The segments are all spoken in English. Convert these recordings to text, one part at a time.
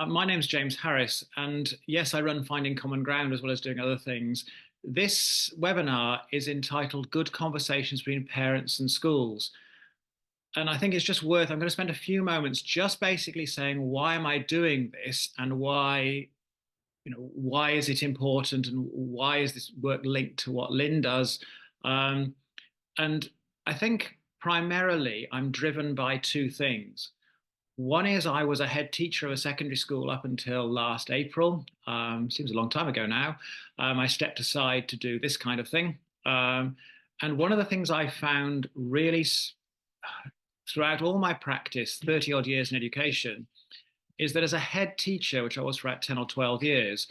My name's James Harris, and yes, I run Finding Common Ground as well as doing other things. This webinar is entitled Good Conversations Between Parents and Schools. And I think it's just I'm going to spend a few moments just basically saying, why am I doing this and why is it important and why is this work linked to what Lynn does? Um, and I think primarily I'm driven by two things. One is I was a head teacher of a secondary school up until last April. Seems a long time ago now. I stepped aside to do this kind of thing. And one of the things I found really throughout all my practice, 30 odd years in education, is that as a head teacher, which I was for about 10 or 12 years,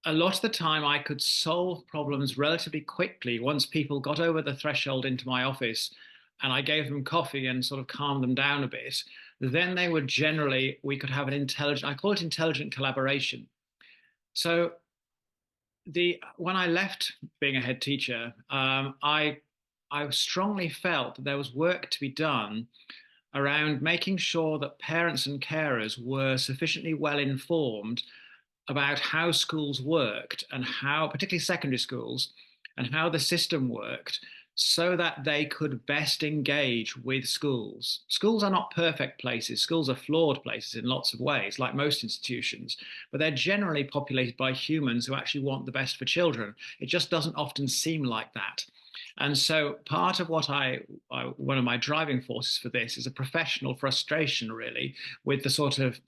a lot of the time I could solve problems relatively quickly once people got over the threshold into my office and I gave them coffee and sort of calmed them down a bit. Then they would generally, we could have an intelligent, I call it intelligent collaboration. So when I left being a head teacher, I strongly felt that there was work to be done around making sure that parents and carers were sufficiently well informed about how schools worked and how, particularly secondary schools, and how the system worked so that they could best engage with schools. Schools are not perfect places. Schools are flawed places in lots of ways, like most institutions, but they're generally populated by humans who actually want the best for children. It just doesn't often seem like that. And so part of one of my driving forces for this is a professional frustration, really, with the sort of,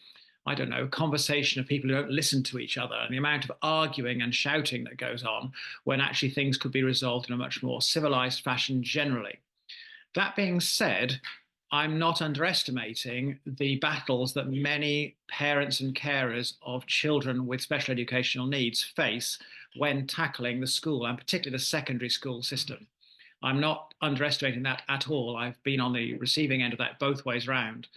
I don't know, conversation of people who don't listen to each other and the amount of arguing and shouting that goes on when actually things could be resolved in a much more civilized fashion generally. That being said, I'm not underestimating the battles that many parents and carers of children with special educational needs face when tackling the school and particularly the secondary school system. I'm not underestimating that at all. I've been on the receiving end of that both ways round.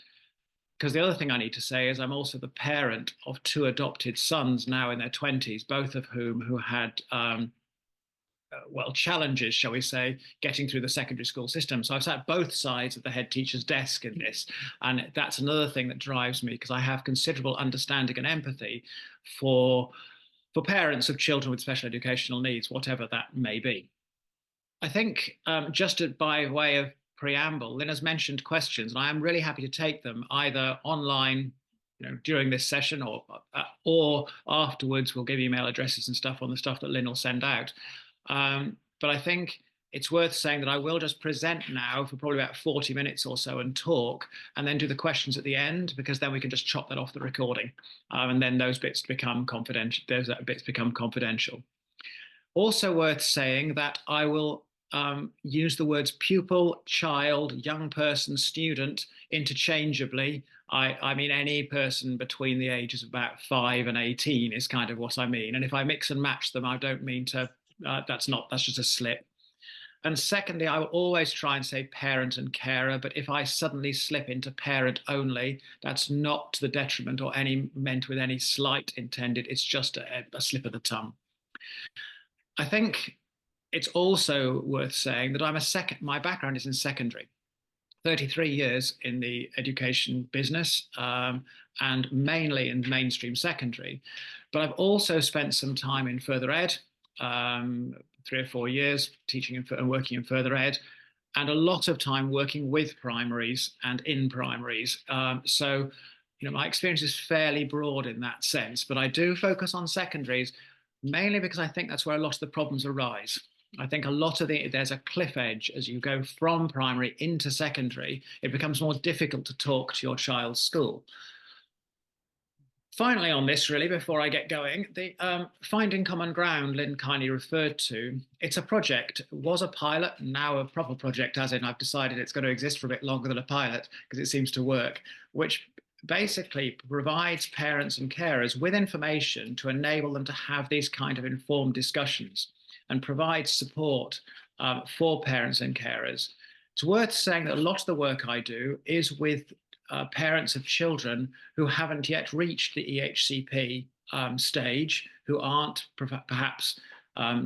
Because the other thing I need to say is I'm also the parent of two adopted sons now in their 20s, both of who had challenges, shall we say, getting through the secondary school system. So I've sat both sides of the head teacher's desk in this, and that's another thing that drives me because I have considerable understanding and empathy for parents of children with special educational needs, whatever that may be. I think by way of preamble, Lynn has mentioned questions, and I am really happy to take them either online, during this session, or afterwards. We'll give email addresses and stuff on the stuff that Lynn will send out. But I think it's worth saying that I will just present now for probably about 40 minutes or so and talk, and then do the questions at the end, because then we can just chop that off the recording, and then those bits become confidential. Those bits become confidential. Also worth saying that I will use the words pupil, child, young person, student interchangeably. I mean any person between the ages of about 5 and 18 is kind of what I mean. And if I mix and match them, I don't mean to, that's just a slip. And secondly, I will always try and say parent and carer, but if I suddenly slip into parent only, that's not to the detriment or any meant with any slight intended. It's just a slip of the tongue. I think it's also worth saying that my background is in secondary, 33 years in the education business, and mainly in mainstream secondary. But I've also spent some time in further ed, 3 or 4 years teaching and working in further ed, and a lot of time working with primaries and in primaries. So, my experience is fairly broad in that sense, but I do focus on secondaries mainly because I think that's where a lot of the problems arise. I think there's a cliff edge as you go from primary into secondary. It becomes more difficult to talk to your child's school. Finally, on this, really, before I get going, the Finding Common Ground Lynn kindly referred to, it's a project, was a pilot, now a proper project, as in I've decided it's going to exist for a bit longer than a pilot because it seems to work, which basically provides parents and carers with information to enable them to have these kind of informed discussions and provides support for parents and carers. It's worth saying that a lot of the work I do is with parents of children who haven't yet reached the EHCP stage, who aren't perhaps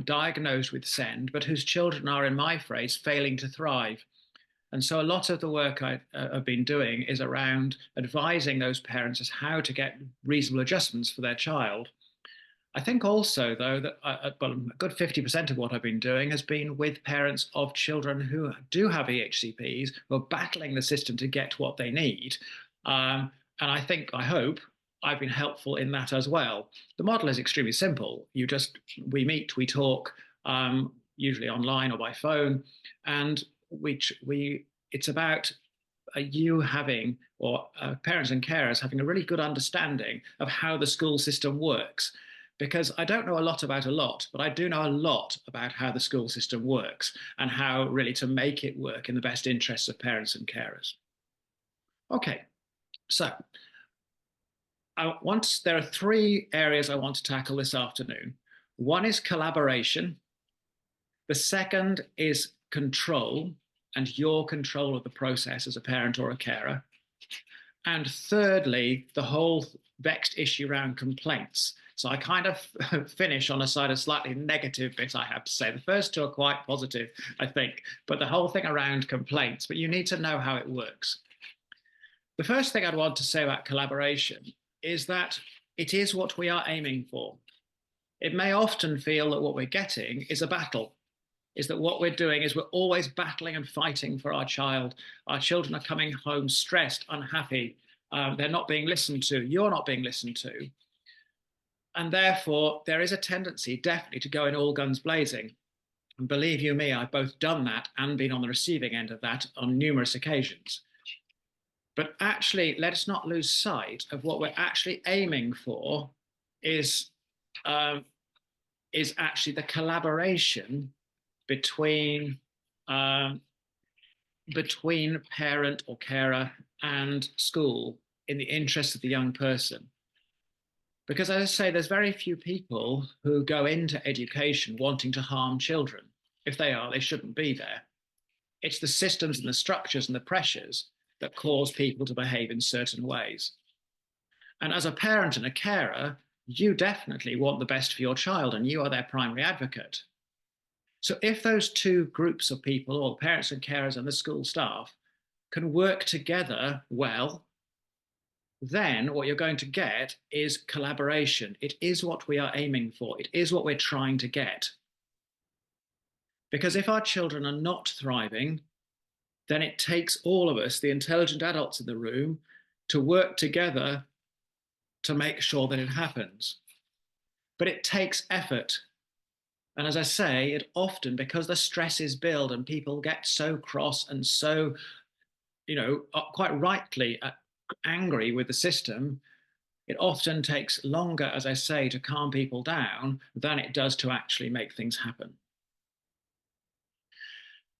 diagnosed with SEND, but whose children are, in my phrase, failing to thrive. And so a lot of the work I've been doing is around advising those parents as how to get reasonable adjustments for their child. I think also, though, that well, a good 50% of what I've been doing has been with parents of children who do have EHCPs, who are battling the system to get what they need. And I hope I've been helpful in that as well. The model is extremely simple. We meet, we talk, usually online or by phone, and it's about you having, or parents and carers having a really good understanding of how the school system works. Because I don't know a lot about a lot, but I do know a lot about how the school system works and how really to make it work in the best interests of parents and carers. Okay, so there are three areas I want to tackle this afternoon. One is collaboration. The second is control and your control of the process as a parent or a carer. And thirdly, the whole vexed issue around complaints. So I kind of finish on a side of slightly negative bit, I have to say. The first two are quite positive, I think, but the whole thing around complaints, but you need to know how it works. The first thing I'd want to say about collaboration is that it is what we are aiming for. It may often feel that what we're getting is a battle, is that what we're doing is we're always battling and fighting for our child. Our children are coming home stressed, unhappy. They're not being listened to. You're not being listened to. And therefore, there is a tendency definitely to go in all guns blazing. And believe you me, I've both done that and been on the receiving end of that on numerous occasions. But actually, let us not lose sight of what we're actually aiming for is actually the collaboration between parent or carer and school in the interest of the young person. Because as I say, there's very few people who go into education wanting to harm children. If they are, they shouldn't be there. It's the systems and the structures and the pressures that cause people to behave in certain ways. And as a parent and a carer, you definitely want the best for your child and you are their primary advocate. So if those two groups of people, or parents and carers and the school staff, can work together well, then what you're going to get is collaboration. It is what we are aiming for. It is what we're trying to get. Because if our children are not thriving, then it takes all of us, the intelligent adults in the room, to work together to make sure that it happens. But it takes effort. And as I say, it often, because the stresses build and people get so cross and so, quite rightly angry with the system, it often takes longer, as I say, to calm people down than it does to actually make things happen.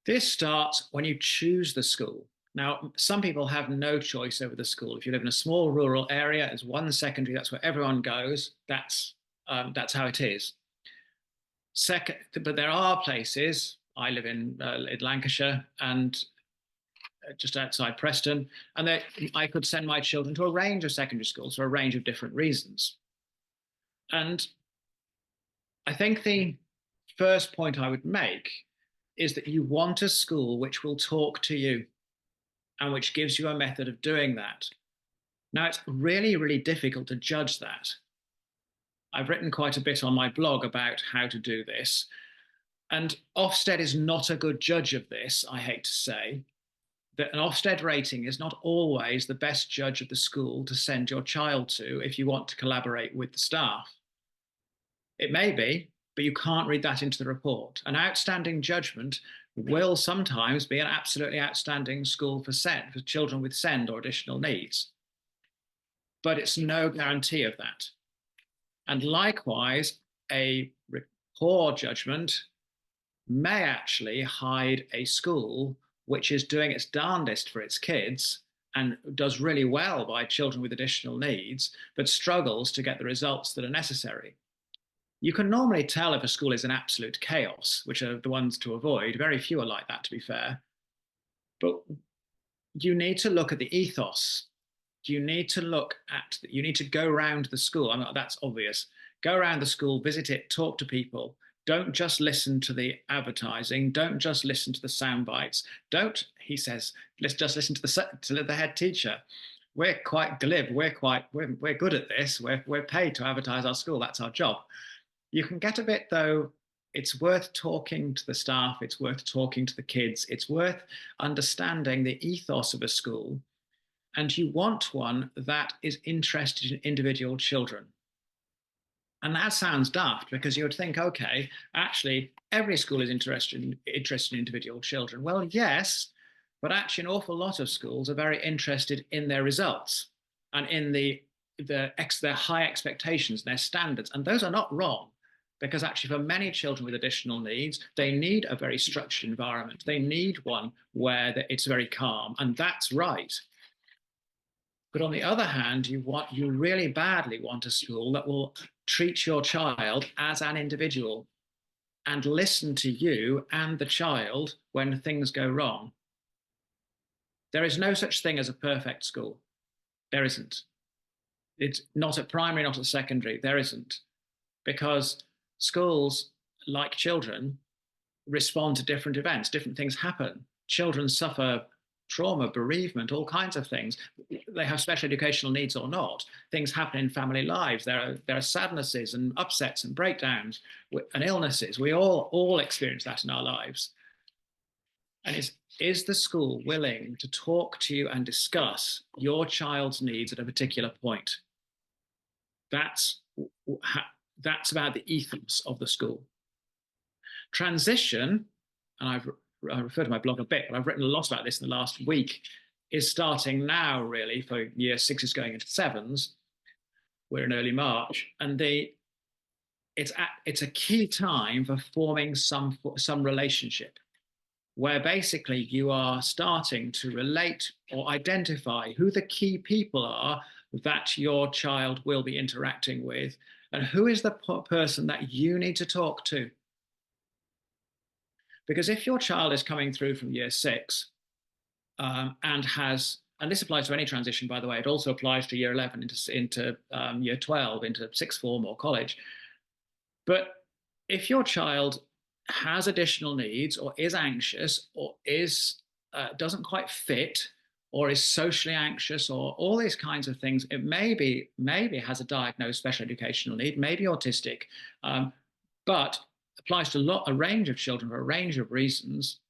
This starts when you choose the school. Now, some people have no choice over the school. If you live in a small rural area, there's one secondary, that's where everyone goes. That's how it is. Second, but there are places, I live in Lancashire and just outside Preston, and I could send my children to a range of secondary schools for a range of different reasons. And I think the first point I would make is that you want a school which will talk to you and which gives you a method of doing that. Now, it's really, really difficult to judge that. I've written quite a bit on my blog about how to do this, and Ofsted is not a good judge of this, I hate to say. That an Ofsted rating is not always the best judge of the school to send your child to if you want to collaborate with the staff. It may be, but you can't read that into the report. An outstanding judgment will sometimes be an absolutely outstanding school for children with SEND or additional needs. But it's no guarantee of that. And likewise, a poor judgment may actually hide a school which is doing its darndest for its kids and does really well by children with additional needs, but struggles to get the results that are necessary. You can normally tell if a school is in absolute chaos, which are the ones to avoid. Very few are like that, to be fair. But you need to look at the ethos. You need to go around the school. I mean, that's obvious. Go around the school, visit it, talk to people, Don't just listen to the advertising. Don't just listen to the sound bites. Don't, he says, let's just listen to the head teacher. We're quite glib. We're good at this. We're paid to advertise our school. That's our job. You can get a bit though. It's worth talking to the staff. It's worth talking to the kids. It's worth understanding the ethos of a school. And you want one that is interested in individual children. And that sounds daft because you would think, okay, actually, every school is interested in individual children. Well, yes, but actually, an awful lot of schools are very interested in their results and in their high expectations, their standards. And those are not wrong because actually, for many children with additional needs, they need a very structured environment. They need one where it's very calm, and that's right. But on the other hand, you really badly want a school that will treat your child as an individual and listen to you and the child when things go wrong. There is no such thing as a perfect school. There isn't. It's not at primary, not at secondary. There isn't. Because schools, like children, respond to different events. Different things happen. Children suffer trauma, bereavement, all kinds of things. They have special educational needs or not. Things happen in family lives. There are sadnesses and upsets and breakdowns and illnesses. We all experience that in our lives. And is the school willing to talk to you and discuss your child's needs at a particular point? That's about the ethos of the school. Transition, and I refer to my blog a bit, but I've written a lot about this in the last week, is starting now really for year sixes going into sevens. We're in early March, and it's a key time for forming some relationship where basically you are starting to relate or identify who the key people are that your child will be interacting with and who is the person that you need to talk to. Because if your child is coming through from year six and this applies to any transition, by the way, it also applies to year 11 into year 12, into sixth form or college. But if your child has additional needs or is anxious or doesn't quite fit or is socially anxious or all these kinds of things, it maybe has a diagnosed special educational need, maybe autistic, but applies to a range of children for a range of reasons,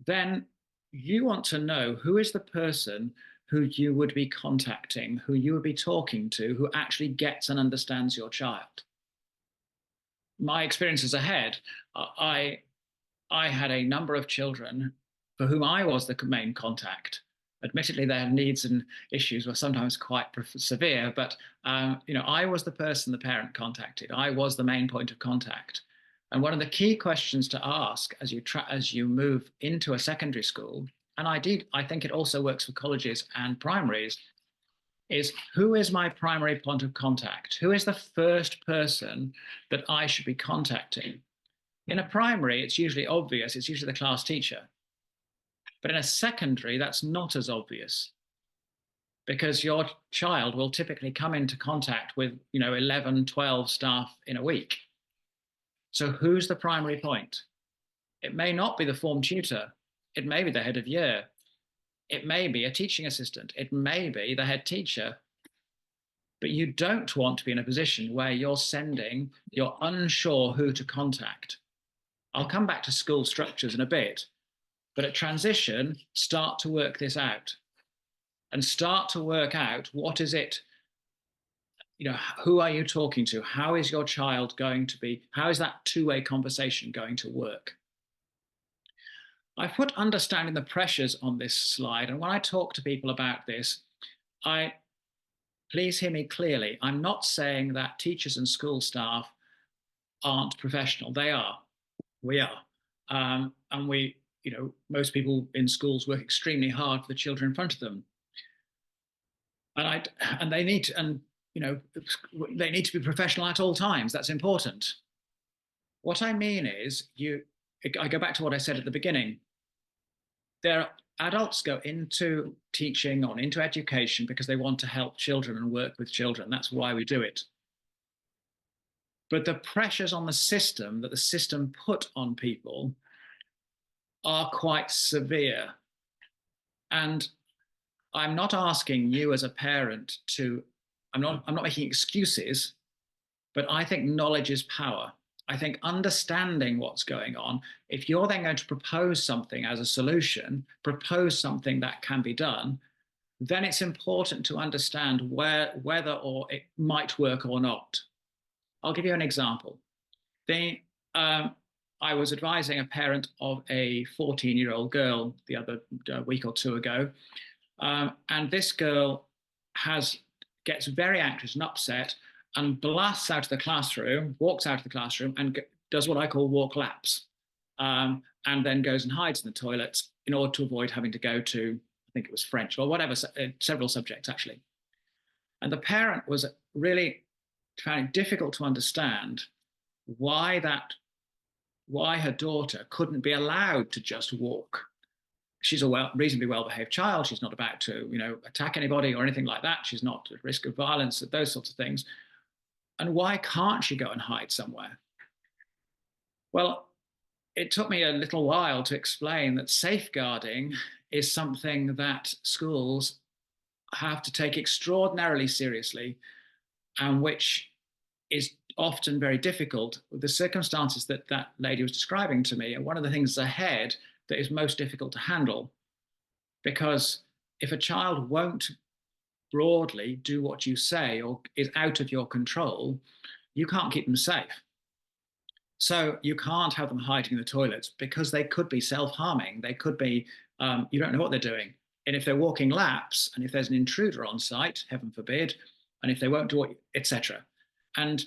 then you want to know who is the person who you would be contacting, who you would be talking to, who actually gets and understands your child. My experiences ahead, I had a number of children for whom I was the main contact. Admittedly, their needs and issues were sometimes quite severe, but I was the person the parent contacted. I was the main point of contact. And one of the key questions to ask as you move into a secondary school, and I think it also works for colleges and primaries, is who is my primary point of contact? Who is the first person that I should be contacting? In a primary, it's usually obvious. It's usually the class teacher. But in a secondary, that's not as obvious because your child will typically come into contact with 11, 12 staff in a week. So who's the primary point? It may not be the form tutor. It may be the head of year. It may be a teaching assistant. It may be the head teacher. But you don't want to be in a position where you're unsure who to contact. I'll come back to school structures in a bit. But at transition, start to work this out and start to work out what is it, who are you talking to? How is your child going to be? How is that two-way conversation going to work? I've put understanding the pressures on this slide. And when I talk to people about this, please hear me clearly. I'm not saying that teachers and school staff aren't professional. They are. We are. And most people in schools work extremely hard for the children in front of them. And they need to, they need to be professional at all times. That's important. What I mean is, I go back to what I said at the beginning. Adults go into teaching or into education because they want to help children and work with children. That's why we do it. But the pressures on the system that the system put on people are quite severe. And I'm not asking you as a parent to, I'm not making excuses, but I think knowledge is power. I think understanding what's going on, if you're then going to propose something as a solution, propose something that can be done, then it's important to understand whether or it might work or not. I'll give you an example. Um, I was advising a parent of a 14-year-old girl the other week or two ago, and this girl gets very anxious and upset and blasts out of the classroom, walks out of the classroom, and does what I call walk laps, and then goes and hides in the toilets in order to avoid having to go to, I think it was French or whatever, several subjects actually. And the parent was really finding it difficult to understand why her daughter couldn't be allowed to just walk. She's a reasonably well-behaved child. She's not about to, attack anybody or anything like that. She's not at risk of violence, those sorts of things. And why can't she go and hide somewhere? Well, it took me a little while to explain that safeguarding is something that schools have to take extraordinarily seriously, and which is often very difficult. The circumstances that that lady was describing to me are one of the things ahead that is most difficult to handle. Because if a child won't broadly do what you say or is out of your control, you can't keep them safe. So you can't have them hiding in the toilets because they could be self-harming. They could be, you don't know what they're doing. And if they're walking laps, and if there's an intruder on site, heaven forbid, and if they won't do what, etc. And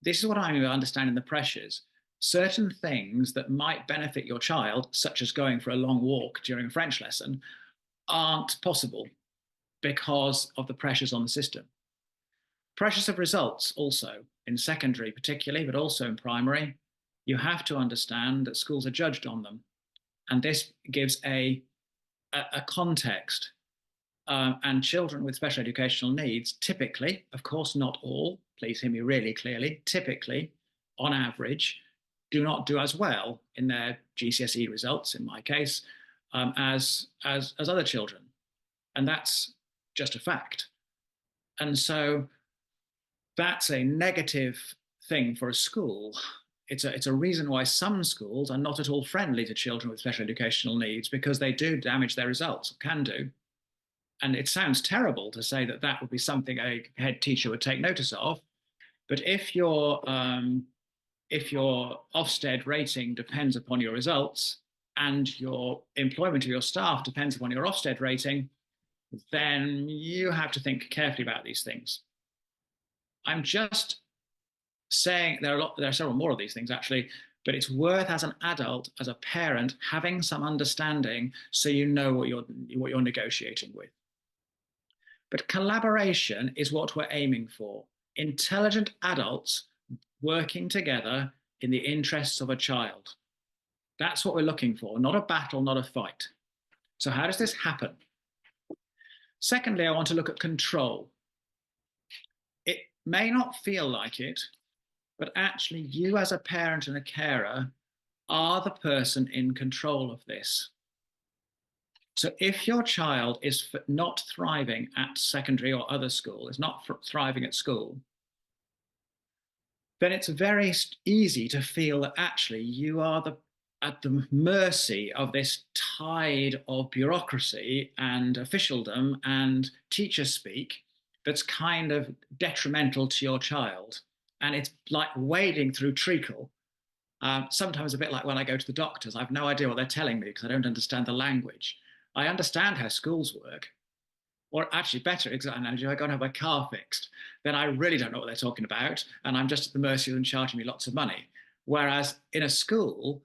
this is what I'm understanding the pressures. Certain things that might benefit your child, such as going for a long walk during a French lesson, aren't possible because of the pressures on the system. Pressures of results also, in secondary particularly, but also in primary. You have to understand that schools are judged on them. And this gives a context. And children with special educational needs, typically, of course not all, please hear me really clearly, typically, on average, do not do as well in their GCSE results, in my case, as other children. And that's just a fact. And so that's a negative thing for a school. It's a reason why some schools are not at all friendly to children with special educational needs, because they do damage their results, can do. And it sounds terrible to say that that would be something a head teacher would take notice of. But if your Ofsted rating depends upon your results and your employment of your staff depends upon your Ofsted rating, then you have to think carefully about these things. I'm just saying there are several more of these things actually, but it's worth, as an adult, as a parent, having some understanding so you know what you're negotiating with. But collaboration is what we're aiming for. Intelligent adults working together in the interests of a child. That's what we're looking for, not a battle, not a fight. So how does this happen? Secondly, I want to look at control. It may not feel like it, but actually you as a parent and a carer are the person in control of this. So if your child is not thriving at secondary or other school, is not thriving at school, then it's very easy to feel that actually you are at the mercy of this tide of bureaucracy and officialdom and teacher speak that's kind of detrimental to your child. And it's like wading through treacle. Sometimes a bit like when I go to the doctors, I have no idea what they're telling me because I don't understand the language. I understand how schools work, or actually better analogy, I go and have my car fixed, then I really don't know what they're talking about, and I'm just at the mercy of them charging me lots of money. Whereas in a school,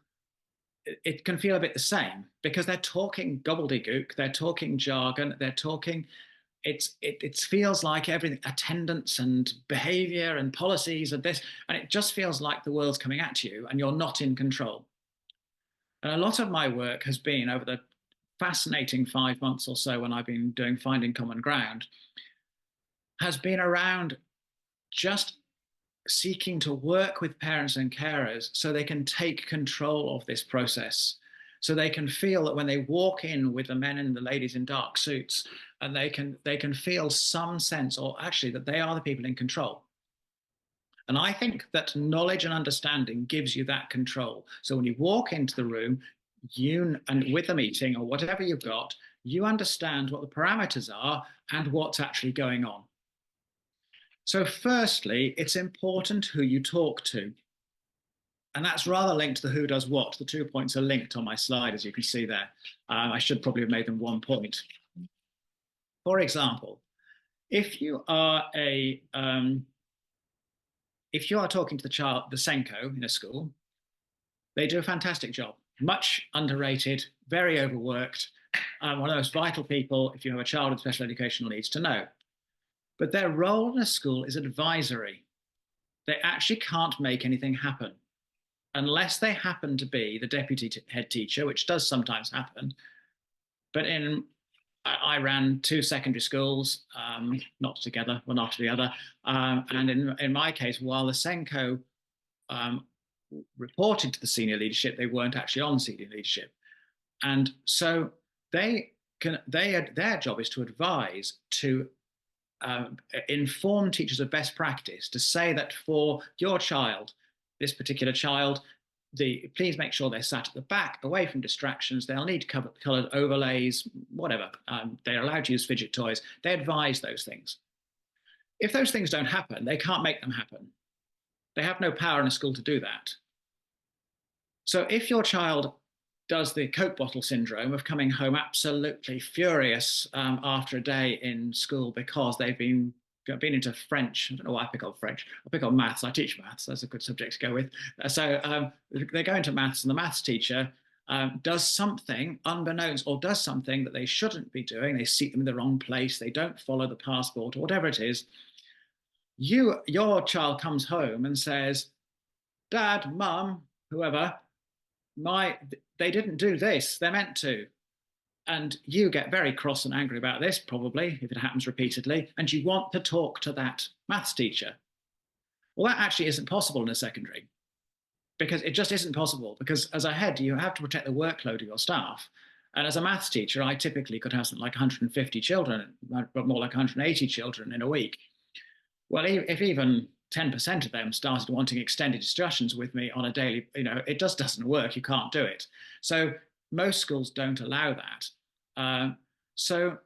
it can feel a bit the same because they're talking gobbledygook, they're talking jargon, they're talking, it feels like everything, attendance and behavior and policies and this, and it just feels like the world's coming at you and you're not in control. And a lot of my work has been over the fascinating 5 months or so when I've been doing Finding Common Ground, has been around just seeking to work with parents and carers so they can take control of this process. So they can feel that when they walk in with the men and the ladies in dark suits, and they can feel some sense, or actually that they are the people in control. And I think that knowledge and understanding gives you that control. So when you walk into the room, you and with the meeting or whatever you've got, you understand what the parameters are and what's actually going on. So firstly, it's important who you talk to. And that's rather linked to the who does what. The 2 points are linked on my slide, as you can see there. I should probably have made them 1 point. For example, if you are talking to the child, the Senko in a school, they do a fantastic job. Much underrated, very overworked. One of the most vital people, if you have a child with special educational needs, to know. But their role in a school is advisory. They actually can't make anything happen unless they happen to be the deputy head teacher, which does sometimes happen. But I ran 2 secondary schools, not together, one after the other. And in my case, while the Senko reported to the senior leadership, they weren't actually on senior leadership. And so their job is to advise, to inform teachers of best practice, to say that for your child, this particular child, please make sure they're sat at the back, away from distractions. They'll need coloured overlays, whatever. They're allowed to use fidget toys. They advise those things. If those things don't happen, they can't make them happen. They have no power in a school to do that. So if your child does the Coke bottle syndrome of coming home absolutely furious after a day in school because they've been into French. I don't know why I pick on French. I pick on maths. I teach maths. That's a good subject to go with. So they go into maths, and the maths teacher does something unbeknownst, or does something that they shouldn't be doing. They seat them in the wrong place. They don't follow the passport, or whatever it is. Your child comes home and says, "Dad, Mum, whoever, they didn't do this. They're meant to." And you get very cross and angry about this, probably, if it happens repeatedly, and you want to talk to that maths teacher. Well, that actually isn't possible in a secondary, because it just isn't possible. Because as a head, you have to protect the workload of your staff. And as a maths teacher, I typically could have something like 150 children, but more like 180 children in a week. Well, if even 10% of them started wanting extended discussions with me on a daily, it just doesn't work. You can't do it. So most schools don't allow that. So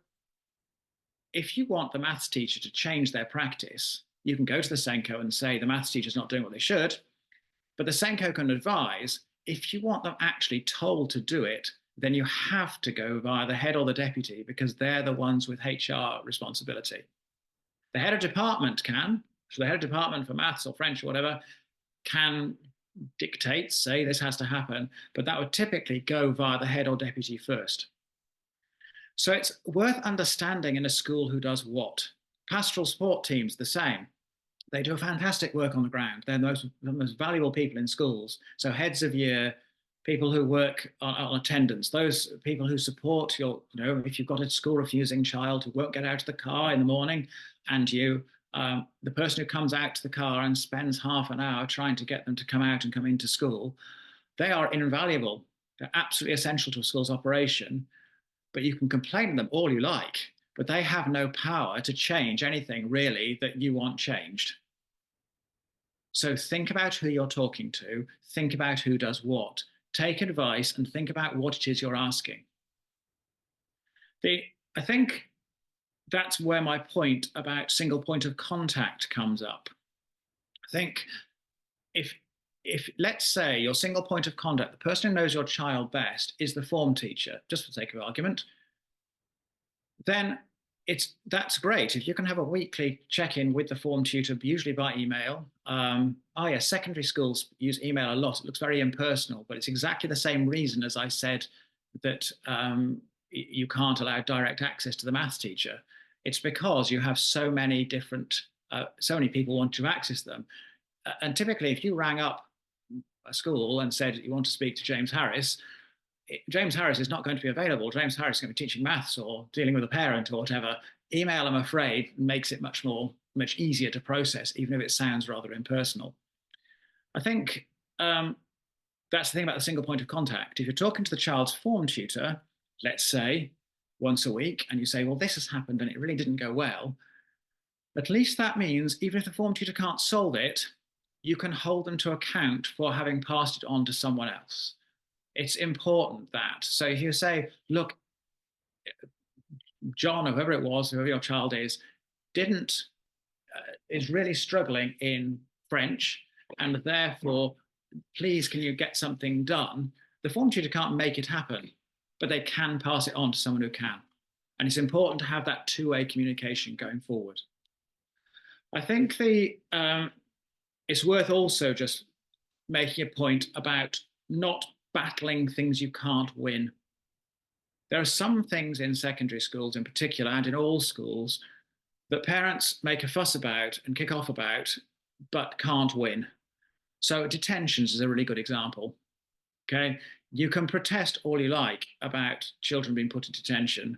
if you want the maths teacher to change their practice, you can go to the Senko and say the maths teacher's not doing what they should, but the Senko can advise. If you want them actually told to do it, then you have to go via the head or the deputy, because they're the ones with HR responsibility. The head of department can, so the head of department for maths or French or whatever, can dictate, say this has to happen, but that would typically go via the head or deputy first. So it's worth understanding in a school who does what. Pastoral support teams, the same. They do fantastic work on the ground. They're the most valuable people in schools. So heads of year, people who work on attendance, those people who support if you've got a school refusing child who won't get out of the car in the morning, and the person who comes out to the car and spends half an hour trying to get them to come out and come into school, they are invaluable. They're absolutely essential to a school's operation. But you can complain to them all you like, but they have no power to change anything really that you want changed. So think about who you're talking to, think about who does what, take advice and think about what it is you're asking. I think that's where my point about single point of contact comes up. I think if let's say your single point of contact, the person who knows your child best, is the form teacher, just for the sake of argument, then that's great. If you can have a weekly check-in with the form tutor, usually by email. Secondary schools use email a lot. It looks very impersonal, but it's exactly the same reason as I said that you can't allow direct access to the maths teacher. It's because you have so many people want to access them. And typically, if you rang up a school and said you want to speak to James Harris, James Harris is not going to be available. James Harris is going to be teaching maths or dealing with a parent or whatever. Email, I'm afraid, makes it much more much easier to process, even if it sounds rather impersonal. I think that's the thing about the single point of contact. If you're talking to the child's form tutor, let's say once a week, and you say, well, this has happened and it really didn't go well, at least that means even if the form tutor can't solve it, you can hold them to account for having passed it on to someone else. It's important that. So if you say, look, John, or whoever it was, whoever your child didn't is really struggling in French, and therefore, please, can you get something done? The form tutor can't make it happen, but they can pass it on to someone who can. And it's important to have that two-way communication going forward. I think it's worth also just making a point about not battling things you can't win. There are some things in secondary schools in particular, and in all schools, that parents make a fuss about and kick off about, but can't win. So detentions is a really good example. Okay, you can protest all you like about children being put in detention.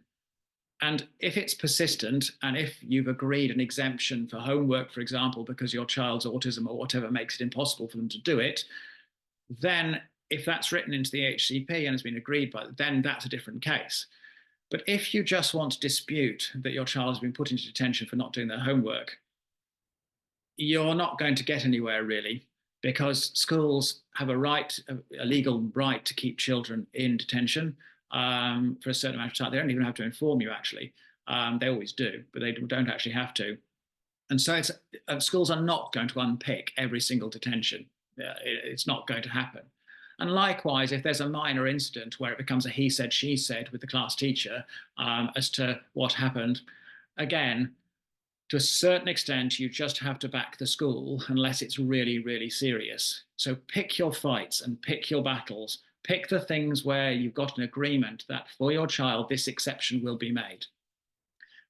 And if it's persistent, and if you've agreed an exemption for homework, for example, because your child's autism or whatever makes it impossible for them to do it, then if that's written into the HCP and has been agreed by, then that's a different case. But if you just want to dispute that your child has been put into detention for not doing their homework, you're not going to get anywhere really, because schools have a legal right to keep children in detention for a certain amount of time. They don't even have to inform you, actually. They always do, but they don't actually have to. And so schools are not going to unpick every single detention. It's not going to happen. And likewise, if there's a minor incident where it becomes a he said, she said with the class teacher as to what happened, again, to a certain extent, you just have to back the school unless it's really, really serious. So pick your fights and pick your battles. Pick the things where you've got an agreement that for your child, this exception will be made.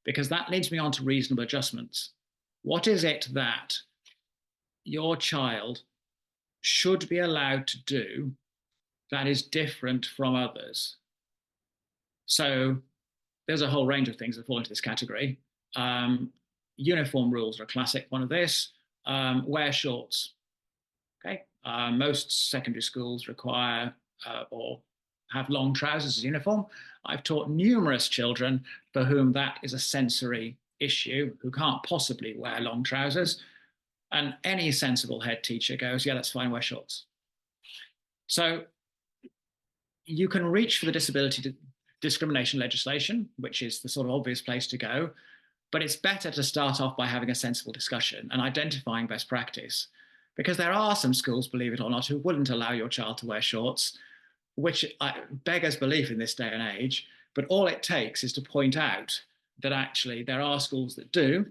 Because that leads me on to reasonable adjustments. What is it that your child should be allowed to do that is different from others? So there's a whole range of things that fall into this category. Uniform rules are a classic one of this. Wear shorts. Okay, most secondary schools require or have long trousers as uniform. I've taught numerous children for whom that is a sensory issue, who can't possibly wear long trousers. And any sensible head teacher goes, yeah, that's fine, wear shorts. So you can reach for the disability discrimination legislation, which is the sort of obvious place to go. But it's better to start off by having a sensible discussion and identifying best practice. Because there are some schools, believe it or not, who wouldn't allow your child to wear shorts, which beggars belief in this day and age. But all it takes is to point out that actually there are schools that do.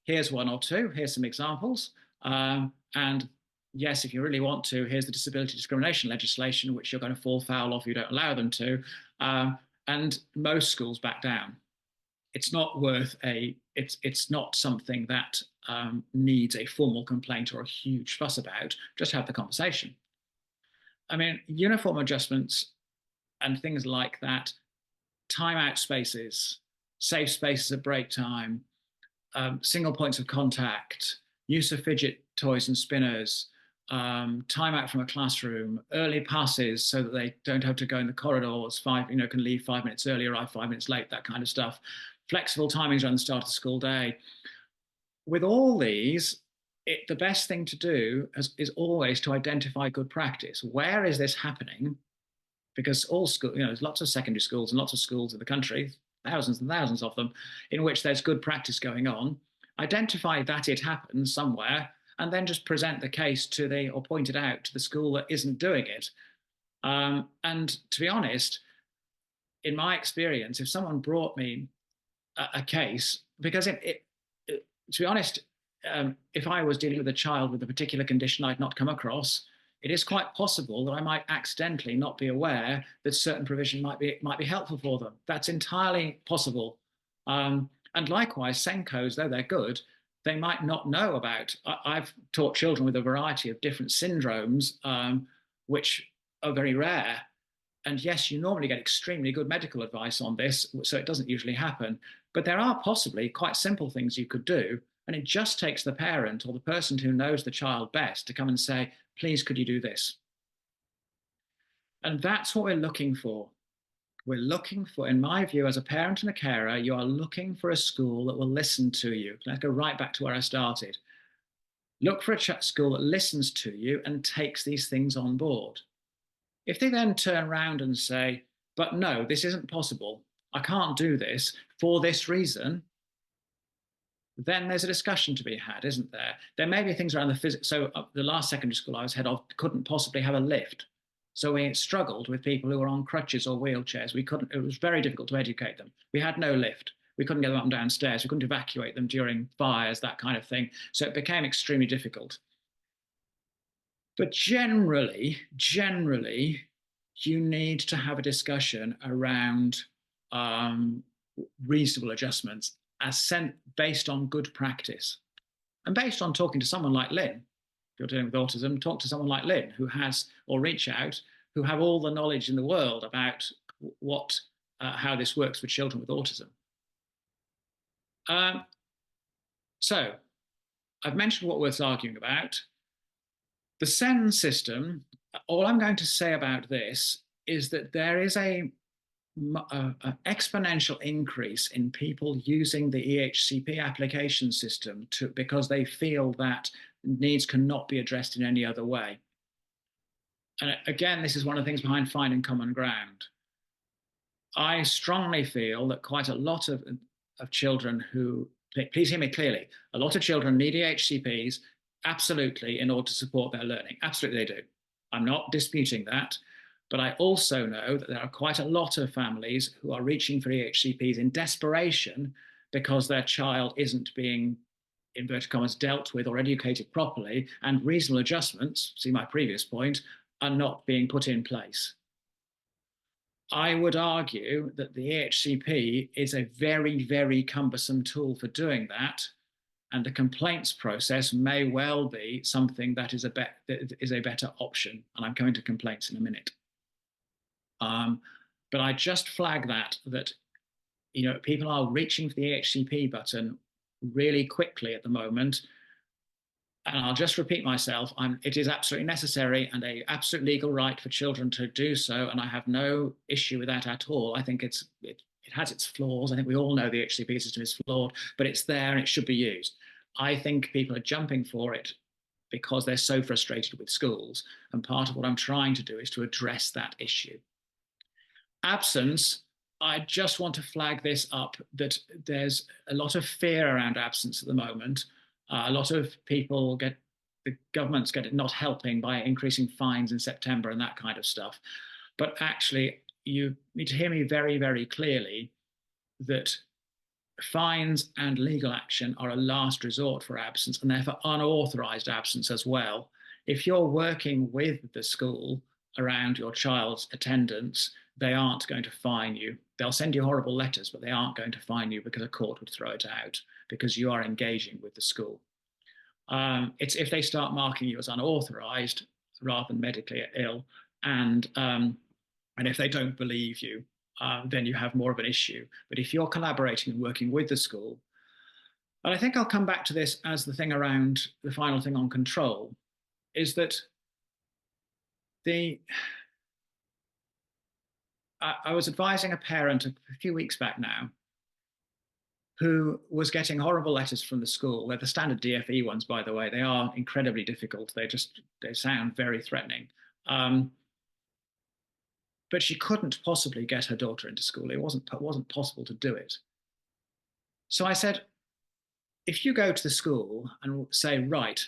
Here's one or two. Here's some examples. And yes, if you really want to, here's the disability discrimination legislation, which you're going to fall foul of if you don't allow them to. And most schools back down. It's not worth it's not something that needs a formal complaint or a huge fuss about. Just have the conversation. I mean, uniform adjustments and things like that, timeout spaces, safe spaces at break time, single points of contact, use of fidget toys and spinners, time out from a classroom, early passes so that they don't have to go in the corridors, can leave 5 minutes early, arrive 5 minutes late, that kind of stuff. Flexible timings around the start of the school day. With all these, the best thing to do is always to identify good practice. Where is this happening? Because all schools, there's lots of secondary schools and lots of schools in the country, thousands and thousands of them, in which there's good practice going on. Identify that it happens somewhere, and then just present the case or point it out to the school that isn't doing it. And to be honest, in my experience, if someone brought me a case, because to be honest, if I was dealing with a child with a particular condition I'd not come across, it is quite possible that I might accidentally not be aware that certain provision might be helpful for them. That's entirely possible. And likewise, SENCOs, though they're good, they might not know about. I've taught children with a variety of different syndromes, which are very rare. And yes, you normally get extremely good medical advice on this, so it doesn't usually happen. But there are possibly quite simple things you could do And it just takes the parent or the person who knows the child best to come and say, please, could you do this? And that's what we're looking for. We're looking for, in my view, as a parent and a carer, you are looking for a school that will listen to you. Let's go right back to where I started. Look for a school that listens to you and takes these things on board. If they then turn around and say, but no, this isn't possible, I can't do this for this reason, then there's a discussion to be had, isn't there? There may be things around the physics. So the last secondary school I was head of couldn't possibly have a lift. So we struggled with people who were on crutches or wheelchairs. We couldn't, it was very difficult to educate them. We had no lift. We couldn't get them up and down stairs. We couldn't evacuate them during fires, that kind of thing. So it became extremely difficult. But generally, you need to have a discussion around reasonable adjustments based on good practice and based on talking to someone like Lynn. If you're dealing with autism, talk to someone like Lynn who has, or reach out, who have all the knowledge in the world about how this works for children with autism. So I've mentioned what we're arguing about. The SEN system, all I'm going to say about this is that there is an exponential increase in people using the EHCP application system because they feel that needs cannot be addressed in any other way. And again, this is one of the things behind finding common ground. I strongly feel that quite a lot of children who, please hear me clearly, a lot of children need EHCPs absolutely in order to support their learning. Absolutely they do. I'm not disputing that. But I also know that there are quite a lot of families who are reaching for EHCPs in desperation because their child isn't being, inverted commas, dealt with or educated properly, and reasonable adjustments, see my previous point, are not being put in place. I would argue that the EHCP is a very, very cumbersome tool for doing that, and the complaints process may well be something that is a better option. And I'm coming to complaints in a minute. But I just flag that people are reaching for the EHCP button really quickly at the moment. And I'll just repeat myself, it is absolutely necessary and an absolute legal right for children to do so. And I have no issue with that at all. I think it has its flaws. I think we all know the EHCP system is flawed, but it's there and it should be used. I think people are jumping for it because they're so frustrated with schools. And part of what I'm trying to do is to address that issue. Absence, I just want to flag this up, that there's a lot of fear around absence at the moment. A lot of people the government's not helping by increasing fines in September and that kind of stuff. But actually, you need to hear me very, very clearly that fines and legal action are a last resort for absence, and therefore unauthorized absence as well. If you're working with the school around your child's attendance, they aren't going to fine you. They'll send you horrible letters, but they aren't going to fine you because a court would throw it out because you are engaging with the school. It's if they start marking you as unauthorized rather than medically ill, and if they don't believe you, then you have more of an issue. But if you're collaborating and working with the school, and I think I'll come back to this as the thing around the final thing on control, is that I was advising a parent a few weeks back now who was getting horrible letters from the school. They're the standard DFE ones, by the way. They are incredibly difficult. They sound very threatening. But she couldn't possibly get her daughter into school. It wasn't possible to do it. So I said, if you go to the school and say, right,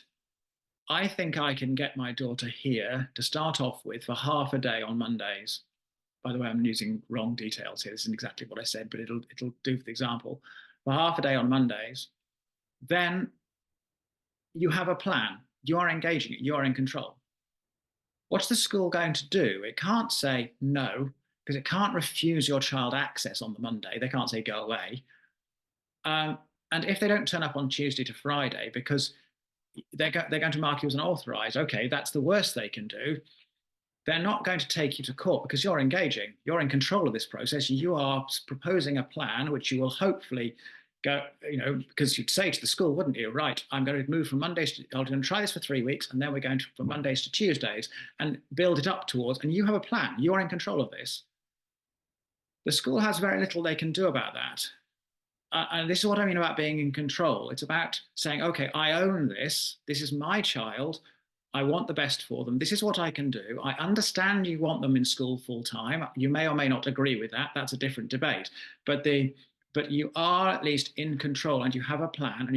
I think I can get my daughter here to start off with for half a day on Mondays. By the way, I'm using wrong details here. This isn't exactly what I said, but it'll do for the example. For half a day on Mondays, then you have a plan. You are engaging it. You are in control. What's the school going to do? It can't say no, because it can't refuse your child access on the Monday. They can't say go away. And if they don't turn up on Tuesday to Friday because they're going to mark you as unauthorized, okay, that's the worst they can do. They're not going to take you to court because you're engaging. You're in control of this process. You are proposing a plan which you will hopefully go, because you'd say to the school, wouldn't you? Right, I'm going to move from Mondays to, I'm going to try this for 3 weeks, and then we're going to, from Mondays to Tuesdays, and build it up towards, and you have a plan. You are in control of this. The school has very little they can do about that. And this is what I mean about being in control. It's about saying, okay, I own this. This is my child. I want the best for them. This is what I can do. I understand you want them in school full time. You may or may not agree with that. That's a different debate. But you are at least in control and you have a plan and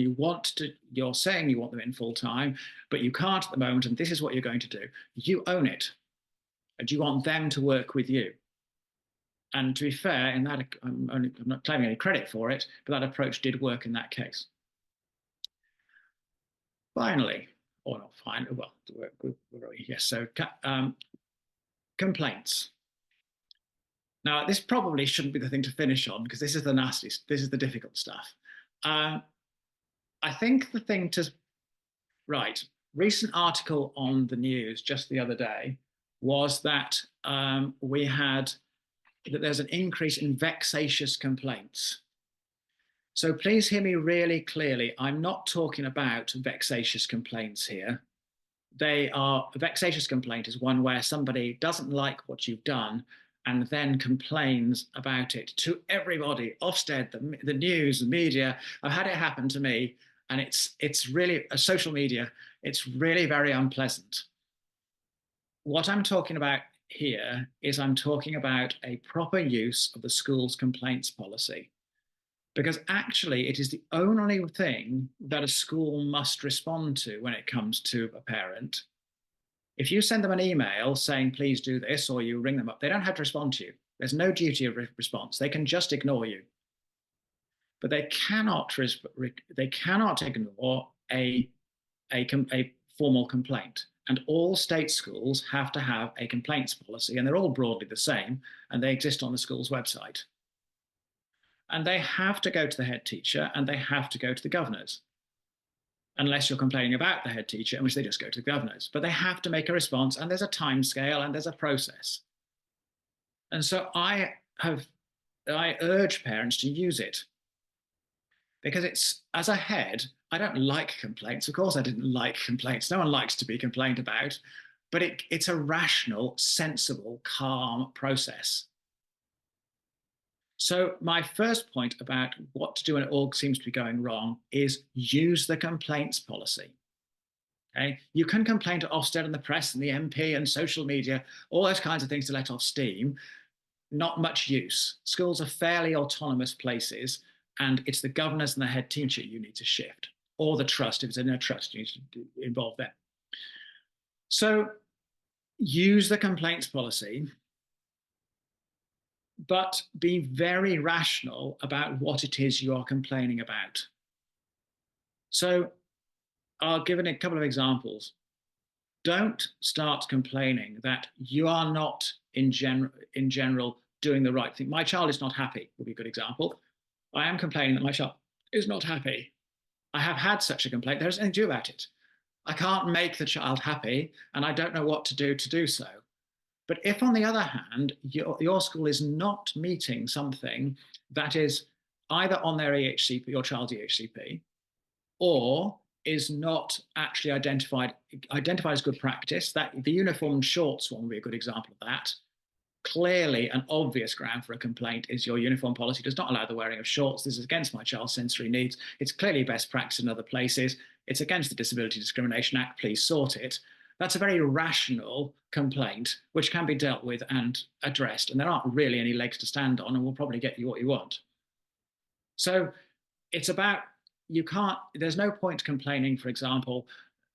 you're saying you want them in full time, but you can't at the moment. And this is what you're going to do. You own it. And you want them to work with you. And to be fair, in that, I'm not claiming any credit for it, but that approach did work in that case. Finally, or not finally, well, yes, so complaints. Now, this probably shouldn't be the thing to finish on because this is the nasty, this is the difficult stuff. I think the thing to, right, recent article on the news just the other day was that that there's an increase in vexatious complaints. So please hear me really clearly. I'm not talking about vexatious complaints here. A vexatious complaint is one where somebody doesn't like what you've done and then complains about it to everybody, Ofsted, the news, the media. I've had it happen to me, and it's really, social media, it's really very unpleasant. What I'm talking about here is I'm talking about a proper use of the school's complaints policy, because actually it is the only thing that a school must respond to when it comes to a parent. If you send them an email saying, please do this, or you ring them up, they don't have to respond to you. There's no duty of response. They can just ignore you. But they cannot ignore a formal complaint. And all state schools have to have a complaints policy, and they're all broadly the same, and they exist on the school's website. And they have to go to the head teacher, and they have to go to the governors, unless you're complaining about the head teacher, in which they just go to the governors. But they have to make a response, and there's a time scale, and there's a process. And so I urge parents to use it, because it's, as a head, I don't like complaints. Of course, I didn't like complaints. No one likes to be complained about, but it's a rational, sensible, calm process. So my first point about what to do when it all seems to be going wrong is use the complaints policy. Okay? You can complain to Ofsted and the press and the MP and social media, all those kinds of things to let off steam. Not much use. Schools are fairly autonomous places, and it's the governors and the head teacher you need to shift, or the trust. If it's in a trust, you need to involve them. So use the complaints policy, but be very rational about what it is you are complaining about. So I'll give a couple of examples. Don't start complaining that you are not in general doing the right thing. My child is not happy would be a good example. I am complaining that my child is not happy. I have had such a complaint. There's nothing to do about it. I can't make the child happy, and I don't know what to do so. But if, on the other hand, your school is not meeting something that is either on their EHCP, your child's EHCP, or is not actually identified as good practice, that the uniform shorts one would be a good example of that. Clearly, an obvious ground for a complaint is your uniform policy does not allow the wearing of shorts. This is against my child's sensory needs. It's clearly best practice in other places. It's against the Disability Discrimination Act. Please sort it. That's a very rational complaint, which can be dealt with and addressed. And there aren't really any legs to stand on, and will probably get you what you want. So it's about, there's no point complaining, for example,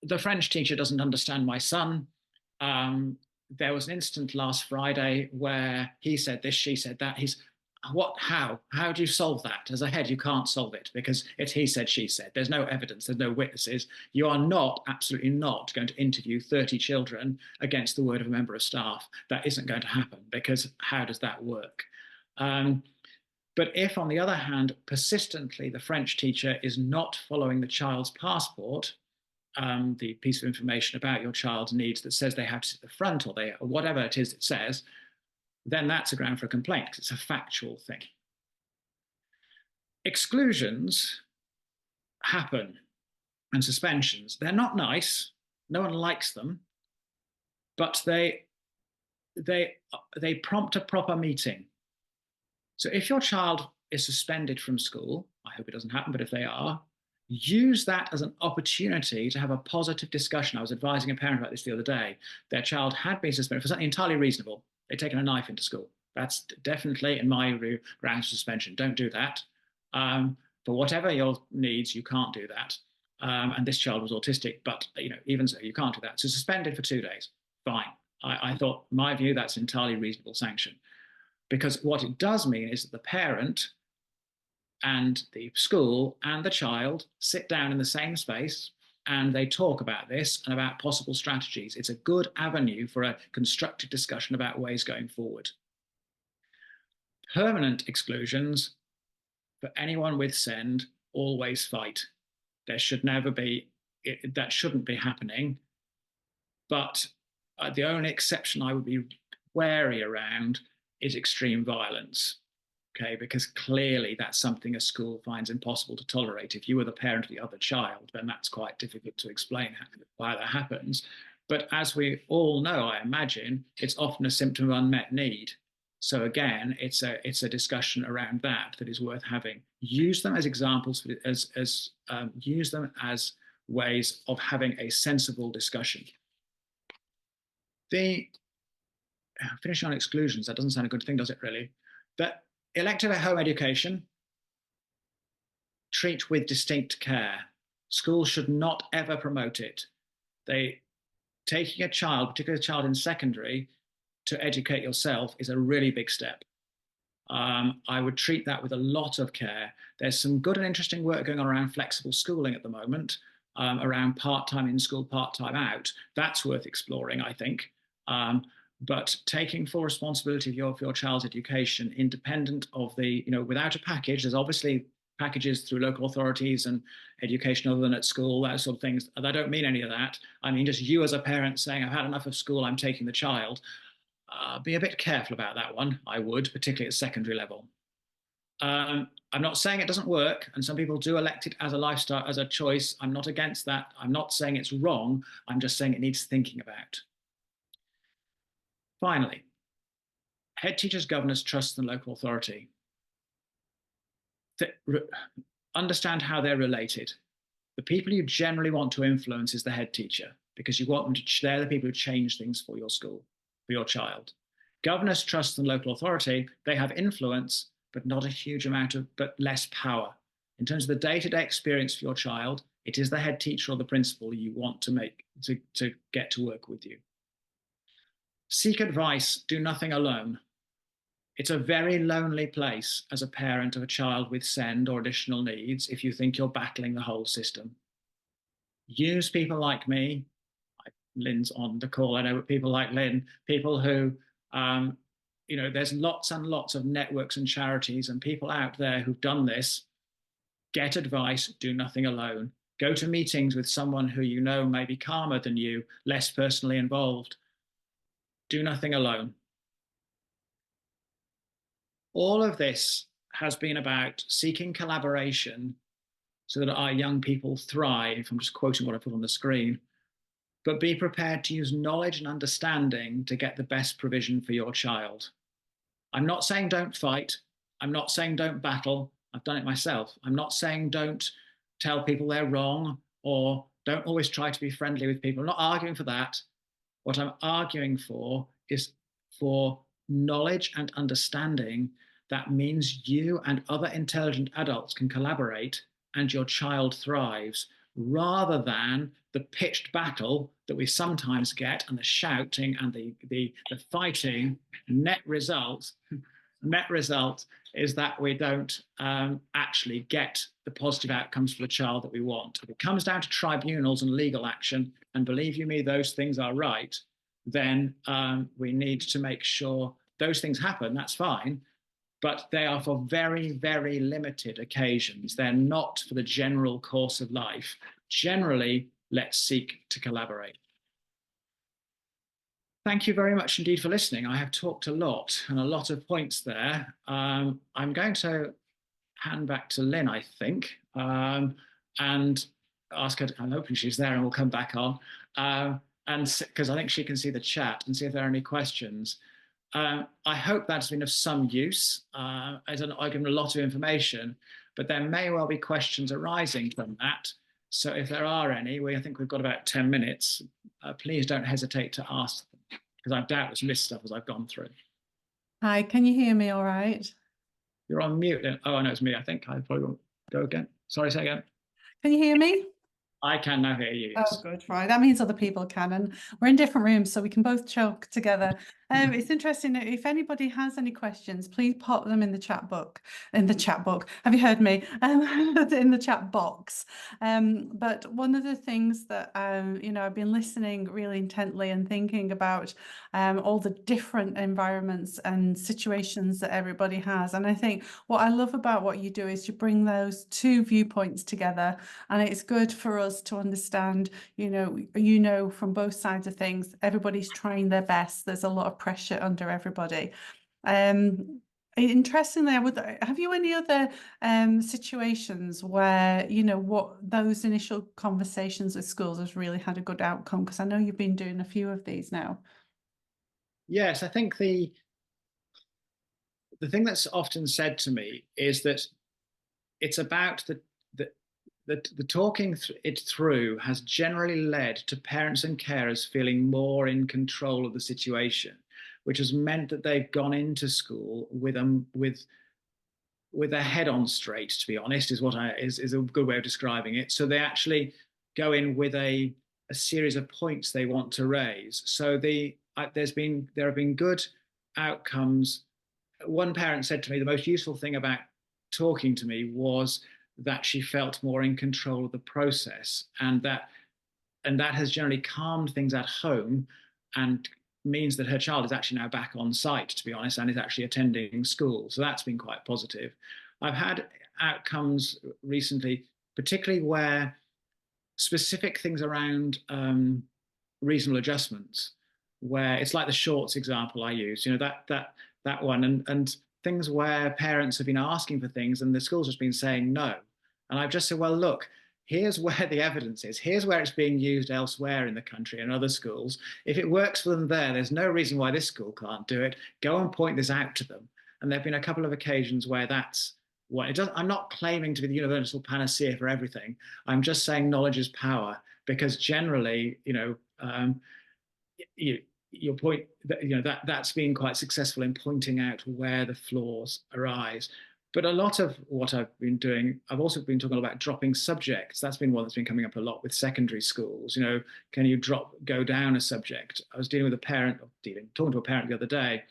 the French teacher doesn't understand my son. There was an incident last Friday where he said this, she said that. How do you solve that? As a head, you can't solve it because it's he said, she said. There's no evidence, there's no witnesses. You are not, absolutely not, going to interview 30 children against the word of a member of staff. That isn't going to happen, because how does that work? But if, on the other hand, persistently the French teacher is not following the child's passport, the piece of information about your child's needs that says they have to sit at the front, or whatever it is it says, then that's a ground for a complaint, because it's a factual thing. Exclusions happen and suspensions. They're not nice. No one likes them, but they they prompt a proper meeting. So if your child is suspended from school, I hope it doesn't happen, but if they are, use that as an opportunity to have a positive discussion. I was advising a parent about this the other day. Their child had been suspended for something entirely reasonable. They'd taken a knife into school. That's definitely, in my view, grounds for suspension. Don't do that. For whatever your needs, you can't do that. And this child was autistic, but even so, you can't do that. So suspended for 2 days, fine. I thought, my view, that's an entirely reasonable sanction. Because what it does mean is that the parent and the school and the child sit down in the same space and they talk about this and about possible strategies. It's a good avenue for a constructive discussion about ways going forward. Permanent exclusions, for anyone with SEND, always fight. There should never be, that shouldn't be happening. But the only exception I would be wary around is extreme violence. Okay, because clearly that's something a school finds impossible to tolerate. If you were the parent of the other child, then that's quite difficult to explain why that happens. But as we all know, I imagine, it's often a symptom of unmet need. So again, it's a discussion around that is worth having. Use them as examples, use them as ways of having a sensible discussion. Finishing on exclusions, that doesn't sound a good thing, does it really? But elective at home education, treat with distinct care. Schools should not ever promote it. Taking a child, particularly a child in secondary, to educate yourself is a really big step. I would treat that with a lot of care. There's some good and interesting work going on around flexible schooling at the moment, around part-time in school, part-time out. That's worth exploring, I think. But taking full responsibility for your child's education, independent of without a package. There's obviously packages through local authorities and education other than at school, that sort of things. I don't mean any of that. I mean just you as a parent saying, I've had enough of school, I'm taking the child. Be a bit careful about that one, I would, particularly at secondary level. I'm not saying it doesn't work, and some people do elect it as a lifestyle, as a choice. I'm not against that. I'm not saying it's wrong. I'm just saying it needs thinking about. Finally, head teachers, governors, trusts, and local authority. Understand how they're related. The people you generally want to influence is the head teacher, because you want them to, they're the people who change things for your school, for your child. Governors, trusts, and local authority, they have influence, but not a huge amount of, but less power. In terms of the day-to-day experience for your child, it is the head teacher or the principal you want to get to work with you. Seek advice, do nothing alone. It's a very lonely place as a parent of a child with SEND or additional needs if you think you're battling the whole system. Use people like me. Lynn's on the call. I know people like Lynn, people who, there's lots and lots of networks and charities and people out there who've done this. Get advice, do nothing alone. Go to meetings with someone who you know may be calmer than you, less personally involved. Do nothing alone. All of this has been about seeking collaboration so that our young people thrive. I'm just quoting what I put on the screen. But be prepared to use knowledge and understanding to get the best provision for your child. I'm not saying don't fight. I'm not saying don't battle. I've done it myself. I'm not saying don't tell people they're wrong or don't always try to be friendly with people. I'm not arguing for that. What I'm arguing for is for knowledge and understanding that means you and other intelligent adults can collaborate and your child thrives, rather than the pitched battle that we sometimes get and the shouting and the fighting. Net result is that we don't actually get the positive outcomes for the child that we want. If it comes down to tribunals and legal action, and believe you me, those things are right, then we need to make sure those things happen. That's fine, but they are for very, very limited occasions. They're not for the general course of life. Generally, let's seek to collaborate. Thank you very much indeed for listening. I have talked a lot and a lot of points there. I'm going to hand back to Lynn, I think, and ask her. I'm hoping she's there and we'll come back on. And because I think she can see the chat and see if there are any questions. I hope that's been of some use. I've given a lot of information, but there may well be questions arising from that. So if there are any, I think we've got about 10 minutes. Please don't hesitate to ask them, because I've doubtless missed stuff as I've gone through. Hi, can you hear me all right? You're on mute. Oh, I know it's me. I think I probably won't go again. Sorry, say again. Can you hear me? I can now hear you, yes. Oh, good, right. That means other people can, and we're in different rooms, so we can both talk together. It's interesting. If anybody has any questions, please pop them in the chat book. In the chat book, have you heard me? In the chat box. But one of the things that I've been listening really intently and thinking about all the different environments and situations that everybody has. And I think what I love about what you do is you bring those two viewpoints together, and it's good for us to understand. From both sides of things, everybody's trying their best. There's a lot of pressure under everybody. Interestingly, have you any other situations where what those initial conversations with schools has really had a good outcome? Because I know you've been doing a few of these now. Yes, I think the thing that's often said to me is that it's about the talking it through has generally led to parents and carers feeling more in control of the situation, which has meant that they've gone into school with their head on straight, to be honest, is a good way of describing it. So they actually go in with a series of points they want to raise. So there have been good outcomes. One parent said to me the most useful thing about talking to me was that she felt more in control of the process, and that has generally calmed things at home and means that her child is actually now back on site, to be honest, and is actually attending school. So that's been quite positive. I've had outcomes recently, particularly where specific things around reasonable adjustments, where it's like the shorts example I use, that one, and things where parents have been asking for things and the school's just been saying no. And I've just said, well, look, here's where the evidence is. Here's where it's being used elsewhere in the country and other schools. If it works for them there's no reason why this school can't do it. Go and point this out to them. And there have been a couple of occasions where that's what it does. I'm not claiming to be the universal panacea for everything. I'm just saying knowledge is power, because generally, your point that's been quite successful in pointing out where the flaws arise. But a lot of what I've been doing, I've also been talking about dropping subjects. That's been one that's been coming up a lot with secondary schools. Can you go down a subject? I was talking to a parent the other day,